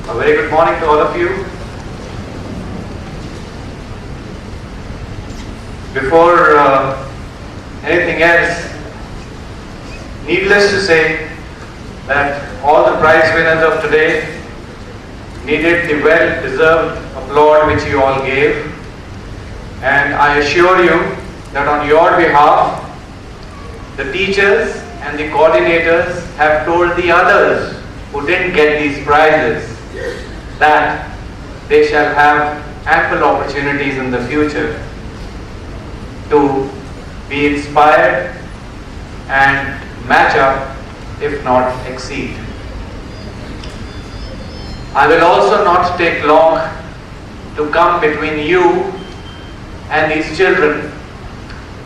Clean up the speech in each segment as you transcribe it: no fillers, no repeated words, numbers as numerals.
A very good morning to all of you. Before anything else, needless to say that all the prize winners of today needed the well-deserved applaud which you all gave, and I assure you that on your behalf, the teachers and the coordinators have told the others who didn't get these prizes that they shall have ample opportunities in the future to be inspired and match up, if not exceed. I will also not take long to come between you and these children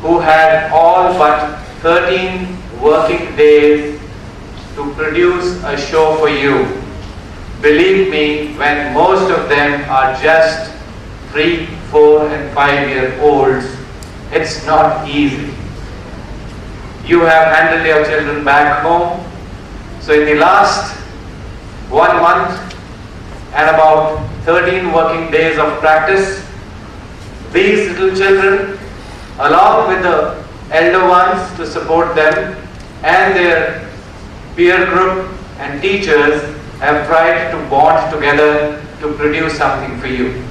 who had all but 13 working days to produce a show for you. Believe me, when most of them are just 3, 4 and 5-year-olds, it's not easy. You have handled your children back home. So in the last 1 month and about 13 working days of practice, these little children, along with the elder ones to support them and their peer group and teachers, have tried to bond together to produce something for you.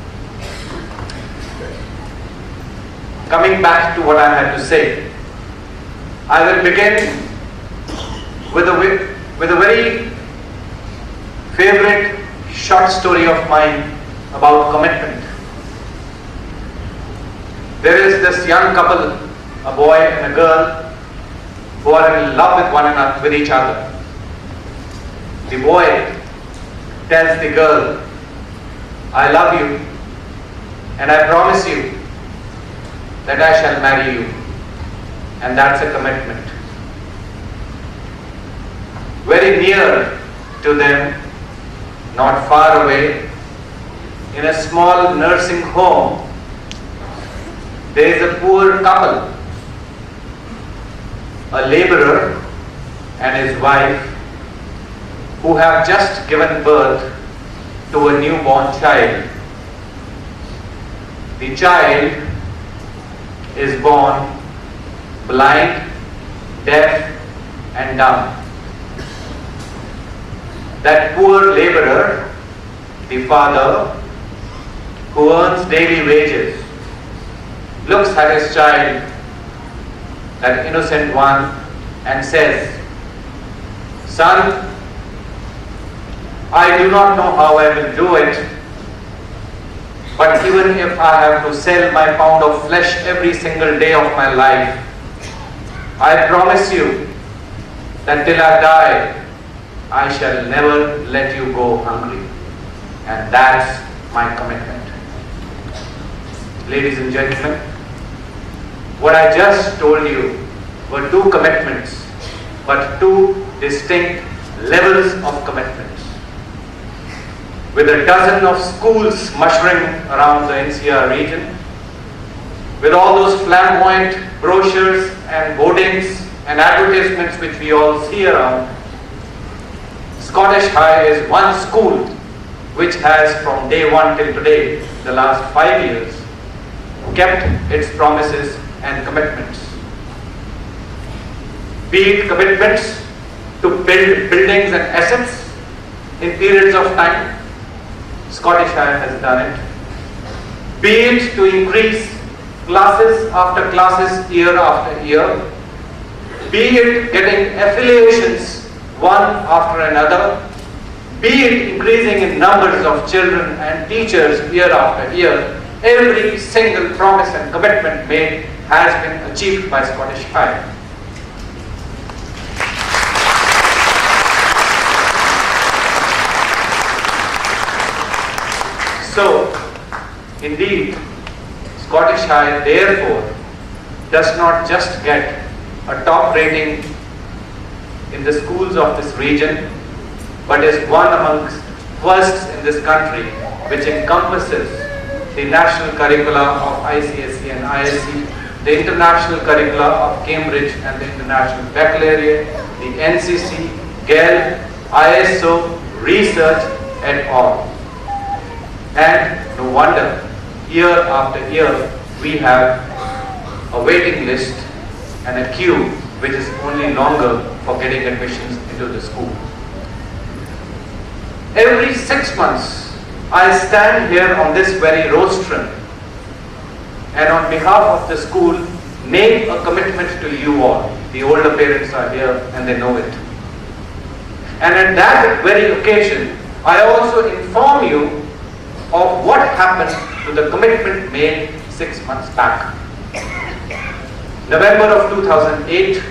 Coming back to what I had to say, I will begin with a very favorite short story of mine about commitment. There is this young couple, a boy and a girl, who are in love with one another, with each other. The boy tells the girl, "I love you and I promise you that I shall marry you." And that's a commitment. Very near to them, not far away, in a small nursing home, there is a poor couple, a laborer and his wife, who have just given birth to a newborn child. The child is born blind, deaf and dumb. That poor laborer, the father, who earns daily wages, looks at his child, that innocent one, and says, "Son, I do not know how I will do it, but even if I have to sell my pound of flesh every single day of my life, I promise you that till I die, I shall never let you go hungry." And that's my commitment. Ladies and gentlemen, what I just told you were two commitments, but two distinct levels of commitments. With a dozen of schools mushering around the NCR region, with all those flamboyant brochures and hoardings and advertisements which we all see around, Scottish High is one school which has, from day one till today, the last 5 years, kept its promises and commitments. Be it commitments to build buildings and assets in periods of time, Scottish High has done it. Be it to increase classes after classes year after year. Be it getting affiliations one after another. Be it increasing in numbers of children and teachers year after year. Every single promise and commitment made has been achieved by Scottish High. So, indeed, Scottish High therefore does not just get a top rating in the schools of this region, but is one amongst firsts in this country which encompasses the national curricula of ICSE and ISC, the international curricula of Cambridge and the International Baccalaureate, the NCC, GAEL, ISO, research, at all. And no wonder, year after year, we have a waiting list and a queue which is only longer for getting admissions into the school. Every 6 months, I stand here on this very rostrum and on behalf of the school, make a commitment to you all. The older parents are here and they know it. And at that very occasion, I also inform you of what happened to the commitment made 6 months back. November of 2008,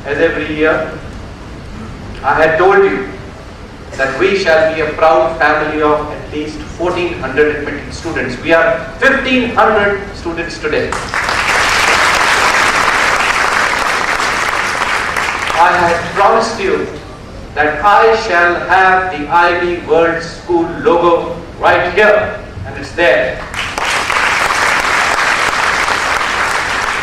as every year, I had told you that we shall be a proud family of at least 1400 admitted students. We are 1500 students today. I had promised you that I shall have the IB World School logo right here, and it's there.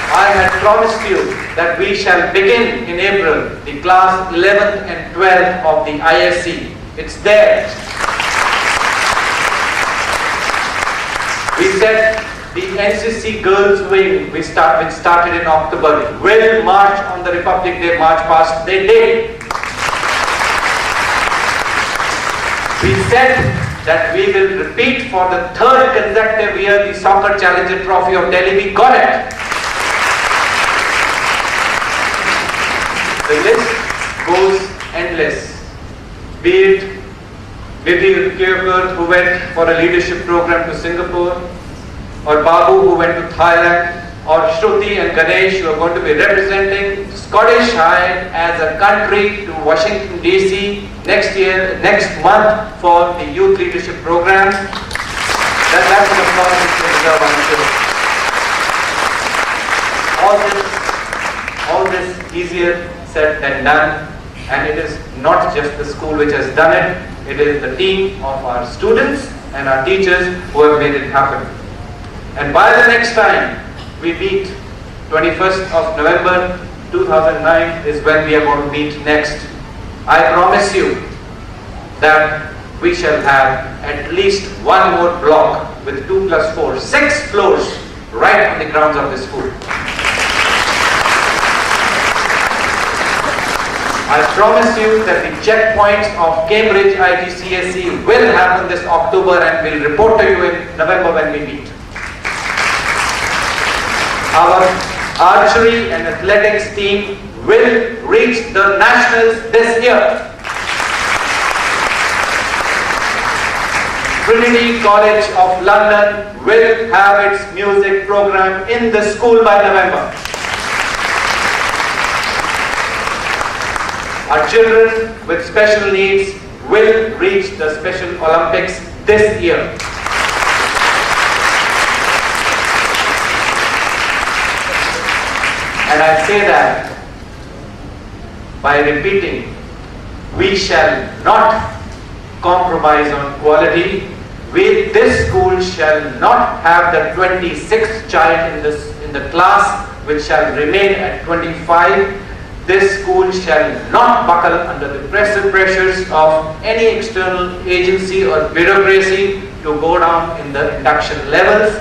I had promised you that we shall begin in April the class 11th and 12th of the ISC. It's there. We said the NCC Girls Wing, which started in October, will march on the Republic Day march past. They did. We said that we will repeat for the third consecutive year the Soccer Challenger Trophy of Delhi. We got it. The list goes endless. Be it Nidhi Kirkar, who went for a leadership program to Singapore, or Babu, who went to Thailand, or Shruti and Ganesh, who are going to be representing Scottish High as a country to Washington DC next month for the youth leadership program. That's an applause which they deserve, I'm sure. All this easier said than done, and it is not just the school which has done it, it is the team of our students and our teachers who have made it happen. And by the next time we meet, 21st of November 2009 is when we are going to meet next. I promise you that we shall have at least one more block with 2 + 4, 6 floors right on the grounds of the school. I promise you that the checkpoints of Cambridge IGCSE will happen this October, and we'll report to you in November when we meet. Our archery and athletics team will reach the nationals this year. Trinity College of London will have its music program in the school by November. Our children with special needs will reach the Special Olympics this year. And I say that by repeating, we shall not compromise on quality. This school shall not have the 26th child in the class, which shall remain at 25. This school shall not buckle under the pressures of any external agency or bureaucracy to go down in the induction levels.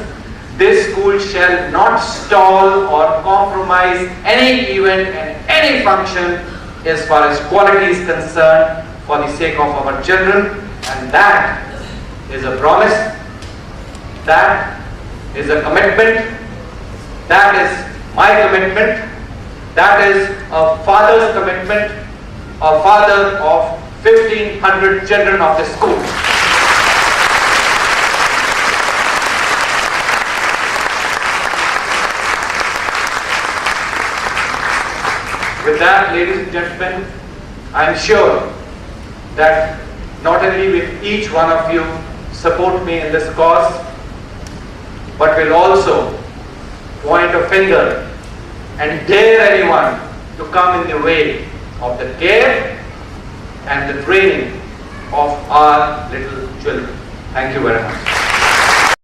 This school shall not stall or compromise any event and any function as far as quality is concerned for the sake of our children. And that is a promise, that is a commitment, that is my commitment, that is a father's commitment, a father of 1500 children of the school. With that, ladies and gentlemen, I am sure that not only will each one of you support me in this cause, but will also point a finger and dare anyone to come in the way of the care and the training of our little children. Thank you very much.